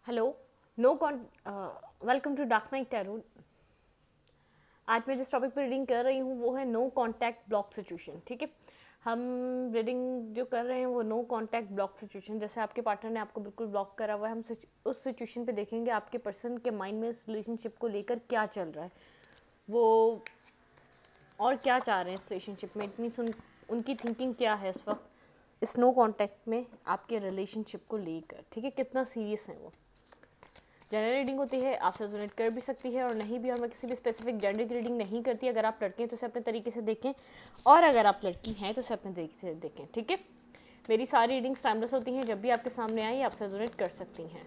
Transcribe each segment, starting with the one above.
Hello. Welcome to dark night tarot. आज मैं जिस टॉपिक पर रीडिंग कर रही हूँ वो है नो कांटेक्ट ब्लॉक सिचुएशन। ठीक है, हम रीडिंग जो कर रहे हैं वो नो कांटेक्ट ब्लॉक सिचुएशन, जैसे आपके पार्टनर ने आपको बिल्कुल ब्लॉक करा हुआ है, हम उस सिचुएशन पे देखेंगे आपके पर्सन के माइंड में इस रिलेशनशिप को लेकर क्या चल रहा है, वो और क्या चाह रहे हैं इस रिलेशनशिप में। इट मीन्स उनकी थिंकिंग क्या है इस वक्त इस नो कांटेक्ट में आपके रिलेशनशिप को लेकर। ठीक है, कितना सीरियस है वो। जनरल रीडिंग होती है, आपसे रेजोनेट कर भी सकती है और नहीं भी, और मैं किसी भी स्पेसिफिक जेंडर की रीडिंग नहीं करती। अगर आप लड़के हैं तो उसे अपने तरीके से देखें, और अगर आप लड़की हैं तो उसे अपने तरीके से देखें। ठीक है, मेरी सारी रीडिंग्स टाइमलेस होती हैं, जब भी आपके सामने आई आपसे रेजोनेट कर सकती हैं।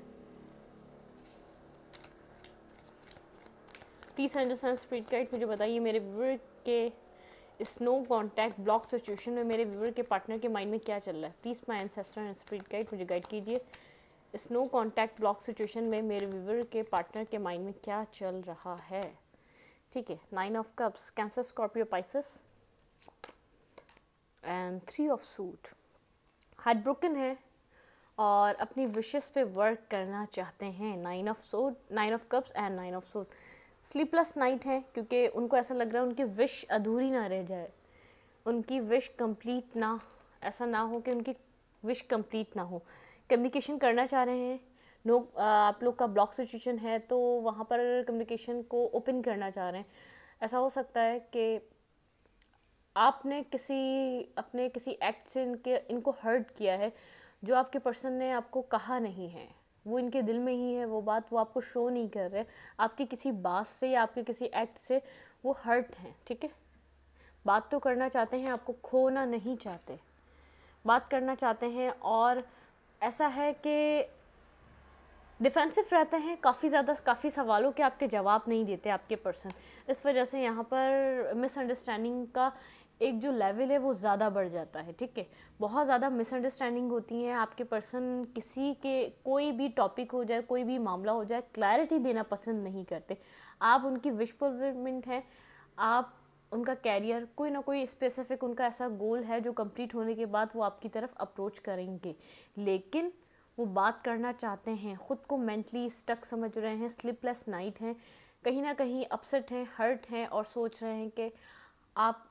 प्लीज़ अंडरस्टैंड स्पिरिट गाइड, मुझे बताइए मेरे व्यूअर के स्नो कॉन्टैक्ट ब्लॉक सिचुएशन में मेरे व्यूअर के पार्टनर के माइंड में क्या चल रहा है। Please my ancestor and spirit guide मुझे गाइड कीजिए। स्नो कॉन्टैक्ट ब्लॉक सिचुएशन में मेरे व्यूअर के पार्टनर के माइंड में क्या चल रहा है। ठीक है, 9 of cups, cancer, Scorpio, Pisces and 3 of suit. Heart broken है और अपनी विशेस पे वर्क करना चाहते हैं। 9 of suit, 9 of cups and 9 of suit. Sleepless night है क्योंकि उनको ऐसा लग रहा है उनकी विश अधूरी ना रह जाए, उनकी विश कंप्लीट ना, ऐसा ना हो कि उनकी विश कंप्लीट ना हो। कम्युनिकेशन करना चाह रहे हैं। नो, आप लोग का ब्लॉक सिचुएशन है तो वहाँ पर कम्युनिकेशन को ओपन करना चाह रहे हैं। ऐसा हो सकता है कि आपने अपने किसी एक्ट से इनको हर्ट किया है, जो आपके पर्सन ने आपको कहा नहीं है, वो इनके दिल में ही है वो बात, वो आपको शो नहीं कर रहे। आपकी किसी बात से या आपके किसी एक्ट से वो हर्ट हैं। ठीक है, बात तो करना चाहते हैं, आपको खोना नहीं चाहते, बात करना चाहते हैं। और ऐसा है कि डिफेंसिव रहते हैं, काफ़ी सवालों के आपके जवाब नहीं देते आपके पर्सन। इस वजह से यहाँ पर मिसअंडरस्टैंडिंग का एक जो लेवल है वो ज़्यादा बढ़ जाता है। ठीक है, बहुत ज़्यादा मिसअंडरस्टैंडिंग होती है। आपके पर्सन किसी के कोई भी टॉपिक हो जाए, कोई भी मामला हो जाए, क्लैरिटी देना पसंद नहीं करते। आप उनकी विश फुलफिलमेंट है, आप उनका कैरियर, कोई ना कोई स्पेसिफिक उनका ऐसा गोल है जो कंप्लीट होने के बाद वो आपकी तरफ अप्रोच करेंगे, लेकिन वो बात करना चाहते हैं। ख़ुद को मेंटली स्टक समझ रहे हैं, स्लीपलेस नाइट हैं, कहीं ना कहीं अपसेट हैं, हर्ट हैं और सोच रहे हैं कि आप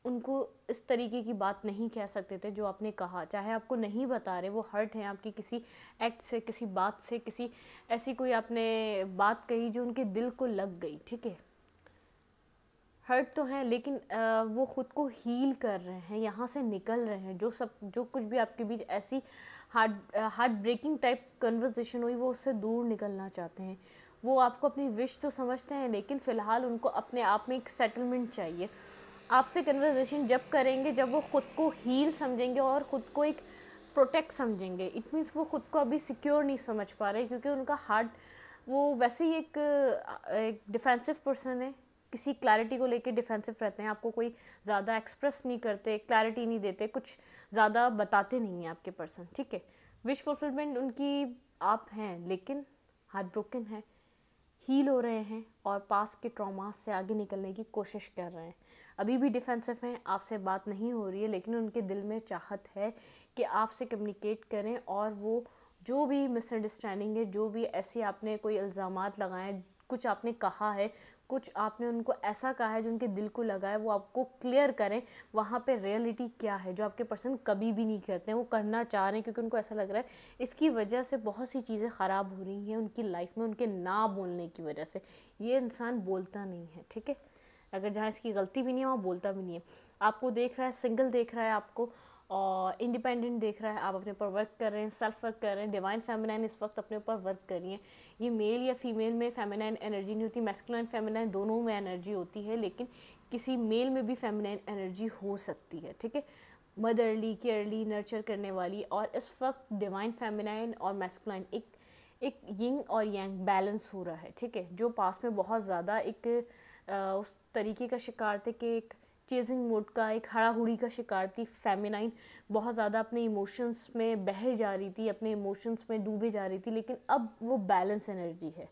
उनको इस तरीके की बात नहीं कह सकते थे जो आपने कहा। चाहे आपको नहीं बता रहे, वो हर्ट हैं आपकी किसी एक्ट से, किसी बात से, किसी ऐसी कोई आपने बात कही जो उनके दिल को लग गई। ठीक है, हर्ट तो हैं लेकिन वो ख़ुद को हील कर रहे हैं, यहाँ से निकल रहे हैं। जो कुछ भी आपके बीच ऐसी हार्ट ब्रेकिंग टाइप कन्वर्सेशन हुई, वो उससे दूर निकलना चाहते हैं। वो आपको अपनी विश तो समझते हैं, लेकिन फ़िलहाल उनको अपने आप में एक सेटलमेंट चाहिए। आपसे कन्वर्सेशन जब करेंगे जब वो ख़ुद को हील समझेंगे और ख़ुद को एक प्रोटेक्ट समझेंगे। इट मीन्स वो ख़ुद को अभी सिक्योर नहीं समझ पा रहे, क्योंकि उनका हार्ट, वो वैसे ही एक डिफेंसिव पर्सन है, किसी क्लैरिटी को लेके डिफेंसिव रहते हैं। आपको कोई ज़्यादा एक्सप्रेस नहीं करते, क्लैरिटी नहीं देते, कुछ ज़्यादा बताते नहीं हैं आपके पर्सन। ठीक है, विश फुलफिलमेंट उनकी आप हैं, लेकिन हार्ट ब्रोकन है, हील हो रहे हैं और पास के ट्रॉमास से आगे निकलने की कोशिश कर रहे हैं। अभी भी डिफेंसिव हैं, आपसे बात नहीं हो रही है, लेकिन उनके दिल में चाहत है कि आपसे कम्युनिकेट करें। और वो जो भी मिसअंडरस्टैंडिंग है, जो भी ऐसे आपने कोई इल्ज़ामात लगाए, कुछ आपने कहा है, कुछ आपने उनको ऐसा कहा है जो उनके दिल को लगा है, वो आपको क्लियर करें वहाँ पे रियलिटी क्या है, जो आपके पर्सन कभी भी नहीं करते हैं, वो करना चाह रहे हैं, क्योंकि उनको ऐसा लग रहा है इसकी वजह से बहुत सी चीज़ें ख़राब हो रही हैं उनकी लाइफ में, उनके ना बोलने की वजह से। ये इंसान बोलता नहीं है। ठीक है, अगर जहाँ इसकी गलती भी नहीं है वहाँ बोलता भी नहीं है। आपको देख रहा है, सिंगल देख रहा है आपको, और इंडिपेंडेंट देख रहा है, आप अपने ऊपर वर्क कर रहे हैं, सेल्फ वर्क कर रहे हैं। डिवाइन फेमिनाइन इस वक्त अपने ऊपर वर्क कर रही है। ये मेल या फीमेल में फेमिनाइन एनर्जी नहीं होती, मैस्कुलाइन फेमिनाइन दोनों में एनर्जी होती है, लेकिन किसी मेल में भी फेमिनाइन एनर्जी हो सकती है। ठीक है, मदरली, केयरली, नर्चर करने वाली। और इस वक्त डिवाइन फेमिनाइन और मैस्कुलाइन एक यिंग और यांग बैलेंस हो रहा है। ठीक है, जो पास में बहुत ज़्यादा उस तरीके का शिकार थे कि एक चेजिंग मोड का, एक हड़ाहुड़ी का शिकार थी। फेमिनाइन बहुत ज़्यादा अपने इमोशंस में बह जा रही थी, अपने इमोशंस में डूबे जा रही थी, लेकिन अब वो बैलेंस एनर्जी है।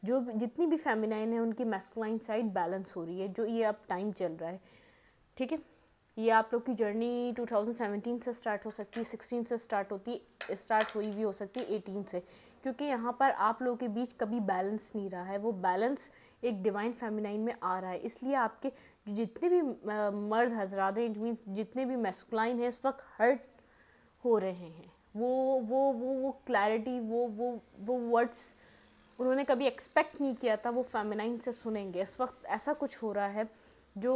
जो जितनी भी फेमिनाइन है उनकी मैस्कुलाइन साइड बैलेंस हो रही है, जो ये अब टाइम चल रहा है। ठीक है, ये आप लोग की जर्नी 2017 से स्टार्ट हो सकती है, 16 से स्टार्ट हुई भी हो सकती है, 18 से, क्योंकि यहाँ पर आप लोगों के बीच कभी बैलेंस नहीं रहा है। वो बैलेंस एक डिवाइन फेमिनाइन में आ रहा है, इसलिए आपके जितने भी मर्द हजरात हैं, इट मीन्स जितने भी मैस्कुलाइन हैं, इस वक्त हर्ट हो रहे हैं। वो क्लैरिटी, वो वर्ड्स उन्होंने कभी एक्सपेक्ट नहीं किया था वो फेमिनाइन से सुनेंगे। इस वक्त ऐसा कुछ हो रहा है जो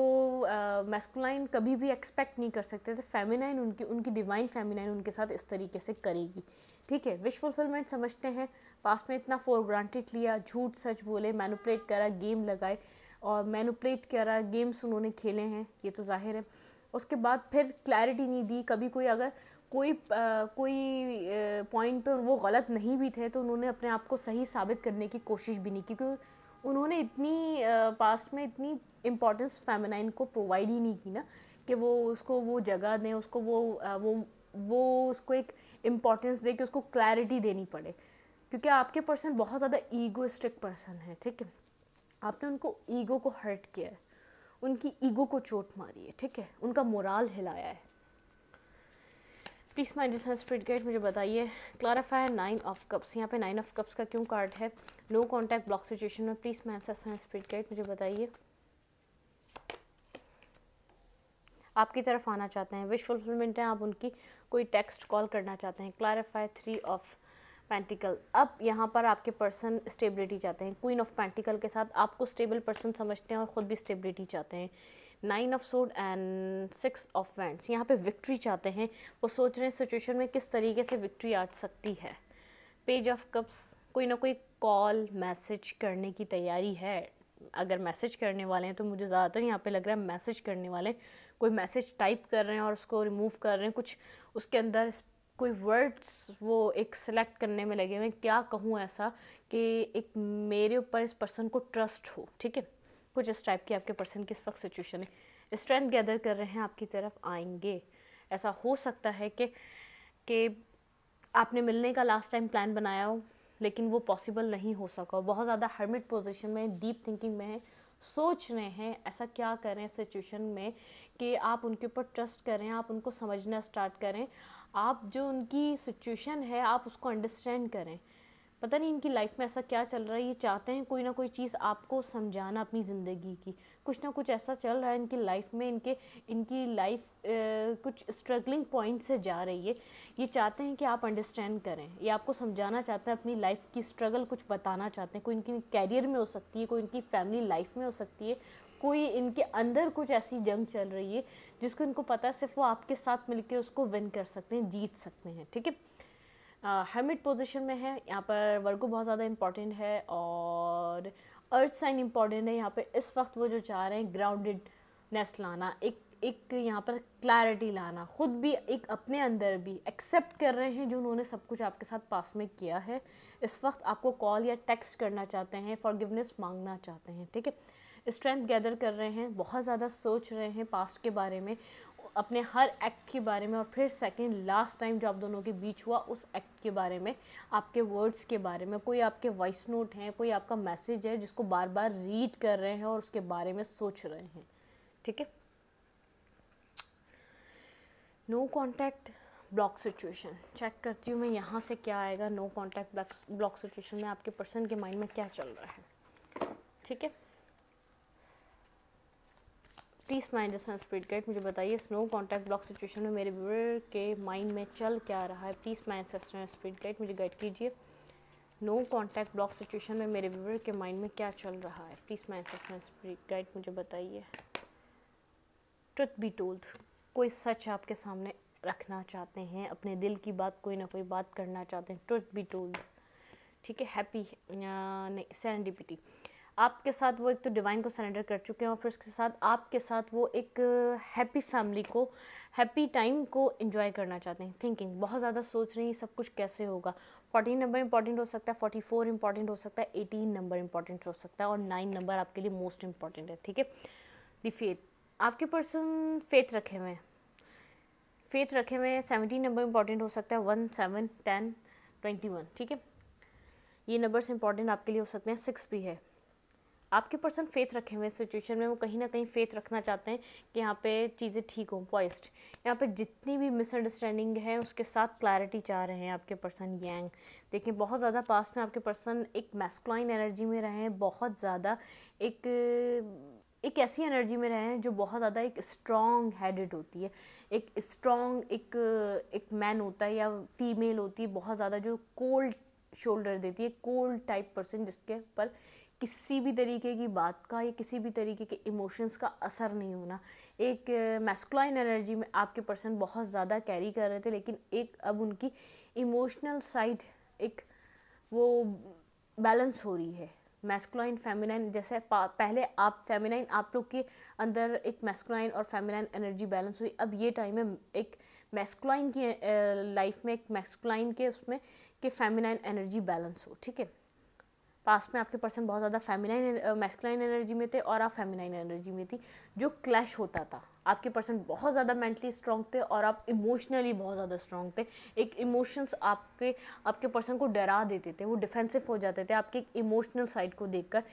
मैस्कुलाइन कभी भी एक्सपेक्ट नहीं कर सकते थे। फेमिनाइन उनकी डिवाइन फेमिनाइन उनके साथ इस तरीके से करेगी, ठीक है। विश फुलफिलमेंट समझते हैं, पास्ट में इतना फॉर ग्रांटेड लिया, झूठ सच बोले, मैनिपुलेट करा, गेम लगाए और मैनिपुलेट करा, गेम्स उन्होंने खेले हैं, ये तो जाहिर है। उसके बाद फिर क्लैरिटी नहीं दी कभी। कोई अगर कोई पॉइंट पर वो गलत नहीं भी थे तो उन्होंने अपने आप को सही साबित करने की कोशिश भी नहीं की, क्योंकि उन्होंने इतनी पास्ट में इतनी इम्पोर्टेंस फेमिनाइन को प्रोवाइड ही नहीं की ना, कि वो उसको वो जगह दें, उसको वो उसको एक इम्पोर्टेंस दे, कि उसको क्लैरिटी देनी पड़े, क्योंकि आपके पर्सन बहुत ज़्यादा ईगोइस्टिक पर्सन है, ठीक है। आपने उनको ईगो को हर्ट किया है, उनकी ईगो को चोट मारी है, ठीक है, उनका मोराल हिलाया है। Please my dear spirit guide मुझे बताइए, क्लैरिफाई 9 ऑफ कप्स। यहाँ पे 9 ऑफ कप्स का क्यों कार्ड है? नो कॉन्टैक्ट ब्लॉक सिचुएशन में। प्लीज़ माय स्पिरिट गाइड मुझे बताइए, आपकी तरफ आना चाहते हैं, विश फुलफिलमेंट है, आप उनकी कोई टेक्स्ट कॉल करना चाहते हैं। Clarify 3 of pentacle. अब यहाँ पर आपके पर्सन स्टेबिलिटी चाहते हैं। क्वीन ऑफ पेंटिकल के साथ आपको स्टेबल पर्सन समझते हैं और ख़ुद भी स्टेबिलिटी चाहते हैं। 9 of sword and 6 of wands. यहाँ पे विक्ट्री चाहते हैं, वो सोच रहे हैं सिचुएशन में किस तरीके से विक्ट्री आ सकती है। पेज ऑफ कप्स, कोई ना कोई कॉल मैसेज करने की तैयारी है। अगर मैसेज करने वाले हैं तो मुझे ज़्यादातर यहाँ पे लग रहा है मैसेज करने वाले कोई मैसेज टाइप कर रहे हैं और उसको रिमूव कर रहे हैं, कुछ उसके अंदर कोई वर्ड्स वो एक सिलेक्ट करने में लगे हुए हैं। क्या कहूँ ऐसा कि एक मेरे ऊपर इस पर्सन को ट्रस्ट हो, ठीक है, कुछ इस टाइप की आपके पर्सन की इस वक्त सिचुएशन है। स्ट्रेंथ गैदर कर रहे हैं, आपकी तरफ आएंगे। ऐसा हो सकता है कि आपने मिलने का लास्ट टाइम प्लान बनाया हो लेकिन वो पॉसिबल नहीं हो सका, बहुत ज़्यादा हर्मिट पोजीशन में, डीप थिंकिंग में है, सोच रहे हैं ऐसा क्या करें सिचुएशन में कि आप उनके ऊपर ट्रस्ट करें, आप उनको समझना स्टार्ट करें, आप जो उनकी सिचुएशन है आप उसको अंडरस्टैंड करें। पता नहीं इनकी लाइफ में ऐसा क्या चल रहा है, ये चाहते हैं कोई ना कोई चीज़ आपको समझाना अपनी ज़िंदगी की, कुछ ना कुछ ऐसा चल रहा है इनकी लाइफ में, इनकी लाइफ कुछ स्ट्रगलिंग पॉइंट से जा रही है। ये चाहते हैं कि आप अंडरस्टैंड करें, ये आपको समझाना चाहते हैं, अपनी लाइफ की स्ट्रगल कुछ बताना चाहते हैं। कोई इनकी कैरियर में हो सकती है, कोई इनकी फैमिली लाइफ में हो सकती है, कोई इनके अंदर कुछ ऐसी जंग चल रही है जिसको इनको पता है सिर्फ वो आपके साथ मिलकर उसको विन कर सकते हैं, जीत सकते हैं, ठीक है। हर्मिट पोजीशन में है, यहाँ पर वर्गो बहुत ज़्यादा इंपॉर्टेंट है और अर्थ साइन इंपॉर्टेंट है। यहाँ पे इस वक्त वो जो चाह रहे हैं ग्राउंडेडनेस लाना, एक यहाँ पर क्लैरिटी लाना, ख़ुद भी एक अपने अंदर भी एक्सेप्ट कर रहे हैं जो उन्होंने सब कुछ आपके साथ पास में किया है। इस वक्त आपको कॉल या टेक्स्ट करना चाहते हैं, फॉरगिवनेस मांगना चाहते हैं, ठीक है। स्ट्रेंथ गैदर कर रहे हैं, बहुत ज़्यादा सोच रहे हैं पास्ट के बारे में, अपने हर एक्ट के बारे में, और फिर सेकंड लास्ट टाइम जो आप दोनों के बीच हुआ उस एक्ट के बारे में, आपके वर्ड्स के बारे में, कोई आपके वॉइस नोट हैं, कोई आपका मैसेज है जिसको बार बार रीड कर रहे हैं और उसके बारे में सोच रहे हैं, ठीक है। No contact block situation check करती हूँ मैं यहाँ से क्या आएगा। नो कॉन्टैक्ट ब्लॉक सिचुएशन में आपके पर्सन के माइंड में क्या चल रहा है, ठीक है। प्लीज़ माइंड स्पिरिट गाइड मुझे बताइए, नो कॉन्टैक्ट ब्लॉक सिचुएशन में मेरे व्यूअर के माइंड में चल क्या रहा है। प्लीज़ माइंड स्पिरिट गाइड मुझे गाइड कीजिए, नो कॉन्टैक्ट ब्लॉक सिचुएशन में मेरे व्यूअर के माइंड में क्या चल रहा है। प्लीज़ माइंड स्पिरिट गाइड मुझे बताइए। ट्रुथ बी टोल्ड, कोई सच आपके सामने रखना चाहते हैं, अपने दिल की बात, कोई ना कोई बात करना चाहते हैं। ट्रुथ बी टोल्ड, ठीक है। हैप्पी नहीं, सेरेंडिपिटी, आपके साथ वो एक तो डिवाइन को सरेंडर कर चुके हैं और फिर उसके साथ आपके साथ वो एक हैप्पी फैमिली को, हैप्पी टाइम को एंजॉय करना चाहते हैं। थिंकिंग बहुत ज़्यादा सोच रही हैं सब कुछ कैसे होगा। 14 नंबर इंपॉर्टेंट हो सकता है, 44 इंपॉर्टेंट हो सकता है, 18 नंबर इंपॉर्टेंट हो सकता है और 9 नंबर आपके लिए मोस्ट इंपॉर्टेंट है, ठीक है। दी फेथ, आपके पर्सन फेथ रखे हुए हैं, 17 नंबर इंपॉर्टेंट हो सकता है, 1, 7, 10, 21, ठीक है। ये नंबर्स इंपॉर्टेंट आपके लिए हो सकते हैं, 6 भी है। आपके पर्सन फेथ रखे हुए सिचुएशन में, वो कहीं ना कहीं फेथ रखना चाहते हैं कि यहाँ पे चीज़ें ठीक हों, पॉइस्ड। यहाँ पे जितनी भी मिसअंडरस्टैंडिंग है उसके साथ क्लैरिटी चाह रहे हैं आपके पर्सन यांग। देखिए बहुत ज़्यादा पास्ट में आपके पर्सन एक मैस्कुलाइन एनर्जी में रहे हैं, बहुत ज़्यादा एक ऐसी एनर्जी में रहे हैं जो बहुत ज़्यादा एक स्ट्रॉन्ग हेडेड होती है, एक स्ट्रॉन्ग एक मैन होता है या फीमेल होती है बहुत ज़्यादा, जो कोल्ड शोल्डर देती है, कोल्ड टाइप पर्सन जिसके ऊपर किसी भी तरीके की बात का या किसी भी तरीके के इमोशंस का असर नहीं होना। एक मैस्कुलाइन एनर्जी में आपके पर्सन बहुत ज़्यादा कैरी कर रहे थे, लेकिन एक अब उनकी इमोशनल साइड एक वो बैलेंस हो रही है। मैस्कुलाइन फेमिनाइन, जैसे पहले आप फेमिनाइन, आप लोग के अंदर एक मैस्कुलाइन और फेमिनाइन एनर्जी बैलेंस हुई, अब ये टाइम है एक मैस्कुलाइन की लाइफ में, एक मैस्कुलाइन के उसमें कि फेमिनाइन एनर्जी बैलेंस हो, ठीक है। पास्ट में आपके पर्सन बहुत ज़्यादा फेमिनाइन मैस्कुलाइन एनर्जी में थे और आप फेमिनाइन एनर्जी में थी, जो क्लैश होता था। आपके पर्सन बहुत ज़्यादा मेंटली स्ट्रॉन्ग थे और आप इमोशनली बहुत ज़्यादा स्ट्रॉन्ग थे। एक इमोशंस आपके पर्सन को डरा देते थे, वो डिफेंसिव हो जाते थे आपके इमोशनल साइड को देखकर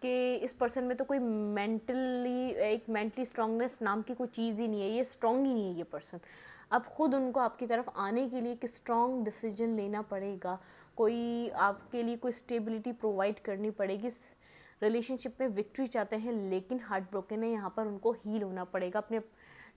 कि इस पर्सन में तो कोई मेंटली स्ट्रॉन्गनेस नाम की कोई चीज़ ही नहीं है, ये स्ट्रॉन्ग ही नहीं है ये पर्सन। अब खुद उनको आपकी तरफ आने के लिए एक स्ट्रॉन्ग डिसीजन लेना पड़ेगा, कोई आपके लिए कोई स्टेबिलिटी प्रोवाइड करनी पड़ेगी। इस रिलेशनशिप में विक्ट्री चाहते हैं लेकिन हार्ट ब्रोकन है, यहाँ पर उनको हील होना पड़ेगा। अपने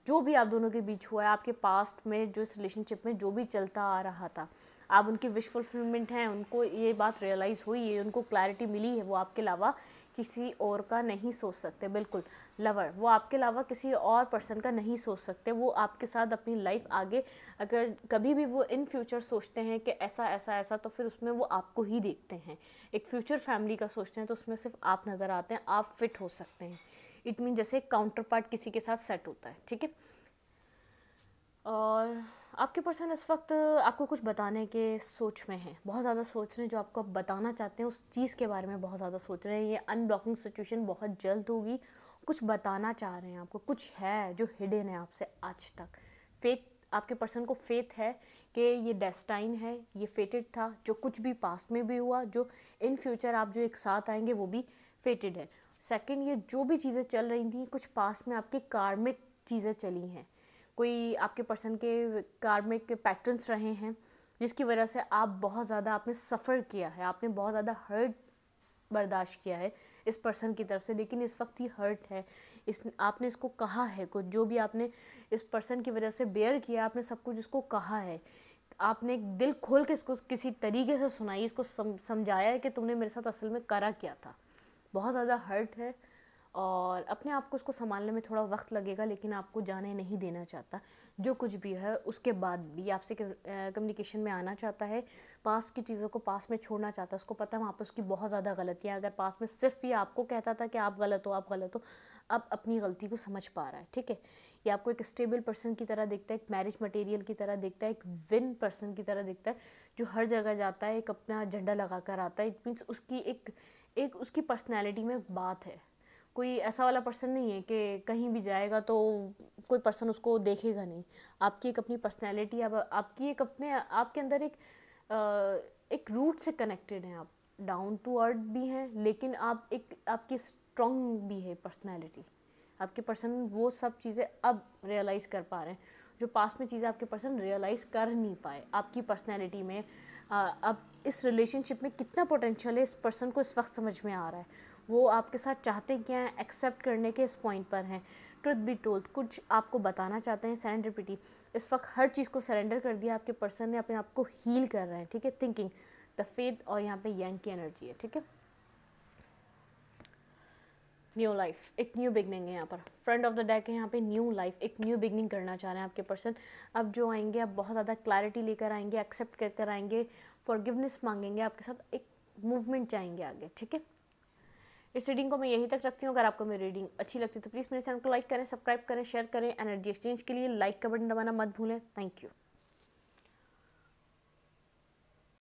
जो भी आप दोनों के बीच हुआ है, आपके पास्ट में जो इस रिलेशनशिप में जो भी चलता आ रहा था, आप उनकी विश फुलफिलमेंट हैं, उनको ये बात रियलाइज़ हुई है, उनको क्लैरिटी मिली है, वो आपके अलावा किसी और का नहीं सोच सकते। बिल्कुल लवर, वो आपके अलावा किसी और पर्सन का नहीं सोच सकते। वो आपके साथ अपनी लाइफ आगे अगर कभी भी वो इन फ्यूचर सोचते हैं कि ऐसा ऐसा ऐसा, तो फिर उसमें वो आपको ही देखते हैं। एक फ्यूचर फैमिली का सोचते हैं तो उसमें सिर्फ आप नज़र आते हैं, आप फिट हो सकते हैं। इट मीन जैसे काउंटर पार्ट किसी के साथ सेट होता है, ठीक है। और आपके पर्सन इस वक्त आपको कुछ बताने के सोच में हैं, बहुत ज़्यादा सोच रहे हैं, जो आपको बताना चाहते हैं उस चीज़ के बारे में बहुत ज़्यादा सोच रहे हैं। ये अनब्लॉकिंग सिचुएशन बहुत जल्द होगी, कुछ बताना चाह रहे हैं आपको, कुछ है जो हिडन है आपसे आज तक। फेथ, आपके पर्सन को फेथ है कि ये डेस्टाइन है, ये फेटेड था, जो कुछ भी पास्ट में भी हुआ, जो इन फ्यूचर आप जो एक साथ आएंगे वो भी फेटेड है। सेकंड, ये जो भी चीज़ें चल रही थी कुछ पास्ट में आपके कार्मिक चीज़ें चली हैं, कोई आपके पर्सन के कार्मिक पैटर्न्स रहे हैं जिसकी वजह से आप बहुत ज़्यादा आपने सफ़र किया है, आपने बहुत ज़्यादा हर्ट बर्दाश्त किया है इस पर्सन की तरफ से। लेकिन इस वक्त ये हर्ट है, आपने इसको कहा है, कुछ जो भी आपने इस पर्सन की वजह से बेयर किया, आपने सब कुछ इसको कहा है, आपने एक दिल खोल के इसको किसी तरीके से सुनाई, इसको समझाया है कि तुमने मेरे साथ असल में करा क्या था। बहुत ज़्यादा हर्ट है और अपने आप को उसको संभालने में थोड़ा वक्त लगेगा, लेकिन आपको जाने नहीं देना चाहता। जो कुछ भी है उसके बाद भी आपसे कम्युनिकेशन में आना चाहता है, पास की चीज़ों को पास में छोड़ना चाहता है। उसको पता है वहाँ पर उसकी बहुत ज़्यादा गलतियाँ, अगर पास में सिर्फ ये आपको कहता था कि आप गलत हो आप गलत हो, अब अपनी गलती को समझ पा रहा है, ठीक है। ये आपको एक स्टेबल पर्सन की तरह दिखता है, एक मैरिज मटेरियल की तरह दिखता है, एक विन पर्सन की तरह दिखता है, जो हर जगह जाता है, एक अपना झंडा लगा कर आता है। इट मीन्स उसकी एक उसकी पर्सनैलिटी में बात है। कोई ऐसा वाला पर्सन नहीं है कि कहीं भी जाएगा तो कोई पर्सन उसको देखेगा नहीं। आपकी एक अपनी पर्सनैलिटी, आपकी एक अपने आपके अंदर एक रूट से कनेक्टेड हैं आप, डाउन टू अर्थ भी हैं, लेकिन आप एक आपकी स्ट्रॉन्ग भी है पर्सनैलिटी। आपके पर्सन वो सब चीज़ें अब रियलाइज़ कर पा रहे हैं जो पास्ट में चीज़ें आपके पर्सन रियलाइज़ कर नहीं पाए। आपकी पर्सनैलिटी में अब इस रिलेशनशिप में कितना पोटेंशियल है इस पर्सन को इस वक्त समझ में आ रहा है। वो आपके साथ चाहते क्या हैं, एक्सेप्ट करने के इस पॉइंट पर हैं। ट्रुथ बी टोल्ड, कुछ आपको बताना चाहते हैं, सरेंडरिपिटी। इस वक्त हर चीज़ को सरेंडर कर दिया आपके पर्सन ने, अपने आप को हील कर रहे हैं, ठीक है। थिंकिंग द फेथ, और यहाँ पे यांग की एनर्जी है, ठीक है। न्यू लाइफ, एक न्यू बिगनिंग है यहाँ पर। फ्रंट ऑफ द डेक है यहाँ पे न्यू लाइफ, एक न्यू बिगनिंग करना चाह रहे हैं आपके पर्सन। अब जो आएंगे अब बहुत ज़्यादा क्लैरिटी लेकर आएंगे, एक्सेप्ट कर आएंगे, फॉरगिवनेस मांगेंगे, आपके साथ एक मूवमेंट चाहेंगे आगे, ठीक है। इस रीडिंग को मैं यहीं तक रखती हूँ। अगर आपको मेरी रीडिंग अच्छी लगती है तो प्लीज़ मेरे चैनल को लाइक करें, सब्सक्राइब करें, शेयर करें। एनर्जी एक्सचेंज के लिए लाइक का बटन दबाना मत भूलें। Thank you.